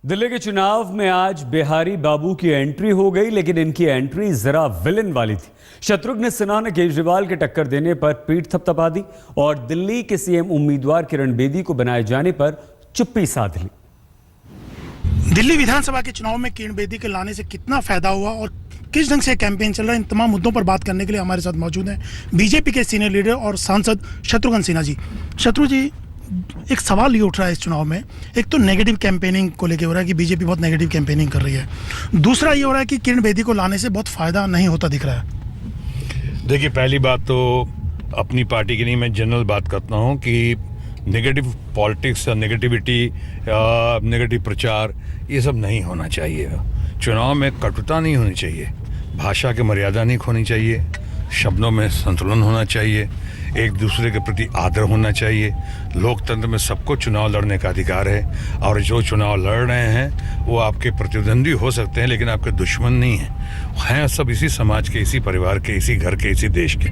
दिल्ली के चुनाव में आज बिहारी बाबू की एंट्री हो गई, लेकिन इनकी एंट्री जरा विलन वाली थी। शत्रुघ्न सिन्हा ने केजरीवाल के टक्कर देने पर पीठ थपथपा दी और दिल्ली के सीएम उम्मीदवार किरण बेदी को बनाए जाने पर चुप्पी साध ली। दिल्ली विधानसभा के चुनाव में किरण बेदी के लाने से कितना फायदा हुआ और किस ढंग से कैंपेन चल रहा है, इन तमाम मुद्दों पर बात करने के लिए हमारे साथ मौजूद हैं बीजेपी के सीनियर लीडर और सांसद शत्रुघ्न सिन्हा जी। शत्रुघ्न जी, एक सवाल ये उठ रहा है इस चुनाव में, एक तो नेगेटिव कैंपेनिंग को लेकर हो रहा है कि बीजेपी बहुत नेगेटिव कैंपेनिंग कर रही है, दूसरा ये हो रहा है कि किरण बेदी को लाने से बहुत फायदा नहीं होता दिख रहा है। देखिए, पहली बात तो अपनी पार्टी की नहीं, मैं जनरल बात करता हूँ कि नेगेटिव पॉलिटिक्स, नेगेटिविटी, नेगेटिव प्रचार, ये सब नहीं होना चाहिए। चुनाव में कटुता नहीं होनी चाहिए, भाषा की मर्यादा नहीं खोनी चाहिए, शब्दों में संतुलन होना चाहिए, एक दूसरे के प्रति आदर होना चाहिए। लोकतंत्र में सबको चुनाव लड़ने का अधिकार है और जो चुनाव लड़ रहे हैं वो आपके प्रतिद्वंदी हो सकते हैं, लेकिन आपके दुश्मन नहीं हैं सब इसी समाज के, इसी परिवार के, इसी घर के, इसी देश के।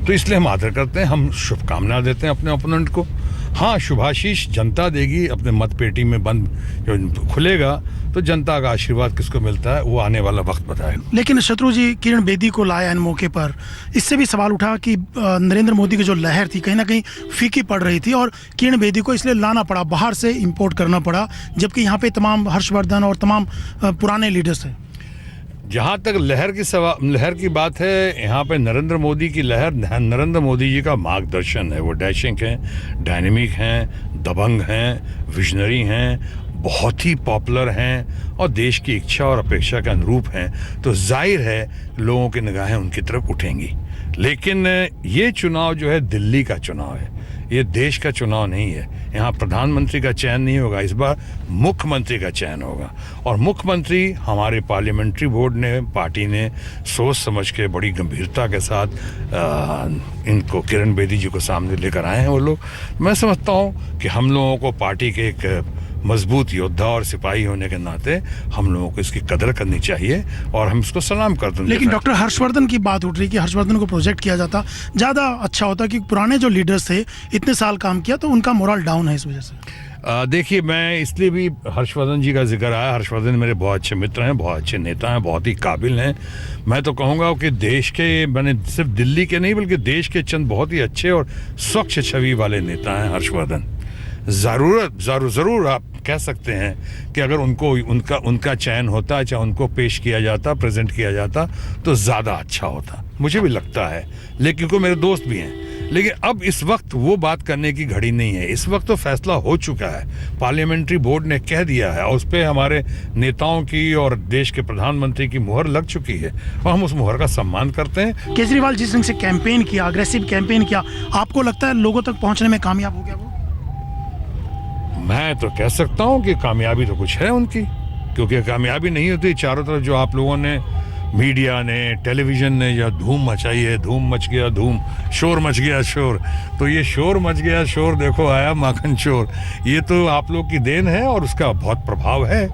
तो इसलिए हम आदर करते हैं, हम शुभकामना देते हैं अपने ओपोनेंट को। हाँ, शुभाशीष जनता देगी, अपने मत पेटी में बंद जो खुलेगा तो जनता का आशीर्वाद किसको मिलता है वो आने वाला वक्त बताएगा। लेकिन शत्रु जी, किरण बेदी को लाया इन मौके पर, इससे भी सवाल उठा कि नरेंद्र मोदी की जो लहर थी कहीं ना कहीं फीकी पड़ रही थी और किरण बेदी को इसलिए लाना पड़ा, बाहर से इंपोर्ट करना पड़ा, जबकि यहाँ पे तमाम हर्षवर्धन और तमाम पुराने लीडर्स हैं। जहाँ तक लहर की बात है, यहाँ पे नरेंद्र मोदी की लहर, नरेंद्र मोदी जी का मार्गदर्शन है। वो डैशिंग हैं, डायनेमिक हैं, दबंग हैं, विजनरी हैं, बहुत ही पॉपुलर हैं और देश की इच्छा और अपेक्षा के अनुरूप हैं। तो जाहिर है लोगों की निगाहें उनकी तरफ उठेंगी। लेकिन ये चुनाव जो है दिल्ली का चुनाव है, ये देश का चुनाव नहीं है। यहाँ प्रधानमंत्री का चयन नहीं होगा, इस बार मुख्यमंत्री का चयन होगा और मुख्यमंत्री हमारे पार्लियामेंट्री बोर्ड ने, पार्टी ने सोच समझ के बड़ी गंभीरता के साथ इनको, किरण बेदी जी को सामने लेकर आए हैं वो लोग। मैं समझता हूँ कि हम लोगों को पार्टी के एक मजबूत योद्धा और सिपाही होने के नाते हम लोगों को इसकी कदर करनी चाहिए और हम इसको सलाम करते हैं। लेकिन डॉक्टर हर्षवर्धन की बात उठ रही कि हर्षवर्धन को प्रोजेक्ट किया जाता ज़्यादा अच्छा होता, कि पुराने जो लीडर्स थे इतने साल काम किया तो उनका मोरल डाउन है इस वजह से। देखिए, मैं इसलिए भी हर्षवर्धन जी का जिक्र आया, हर्षवर्धन मेरे बहुत अच्छे मित्र हैं, बहुत अच्छे नेता हैं, बहुत ही काबिल हैं। मैं तो कहूँगा कि देश के, मैंने सिर्फ दिल्ली के नहीं बल्कि देश के चंद बहुत ही अच्छे और स्वच्छ छवि वाले नेता हैं हर्षवर्धन। ज़रूर आप कह सकते हैं कि अगर उनका चयन होता, चाहे उनको पेश किया जाता, प्रेजेंट किया जाता तो ज़्यादा अच्छा होता, मुझे भी लगता है। लेकिन को मेरे दोस्त भी हैं, लेकिन अब इस वक्त वो बात करने की घड़ी नहीं है। इस वक्त तो फैसला हो चुका है, पार्लियामेंट्री बोर्ड ने कह दिया है और उस पर हमारे नेताओं की और देश के प्रधानमंत्री की मुहर लग चुकी है और हम उस मुहर का सम्मान करते हैं। केजरीवाल जिस ढंग से कैंपेन किया, अग्रेसिव कैंपेन किया, आपको लगता है लोगों तक पहुंचने में कामयाब हो गया वो? मैं तो कह सकता हूँ कि कामयाबी तो कुछ है उनकी, क्योंकि कामयाबी नहीं होती चारों तरफ जो आप लोगों ने, मीडिया ने, टेलीविजन ने या धूम मचाई है, धूम मच गया धूम, शोर मच गया शोर। तो ये शोर मच गया शोर, देखो आया माखन चोर, ये तो आप लोग की देन है और उसका बहुत प्रभाव है।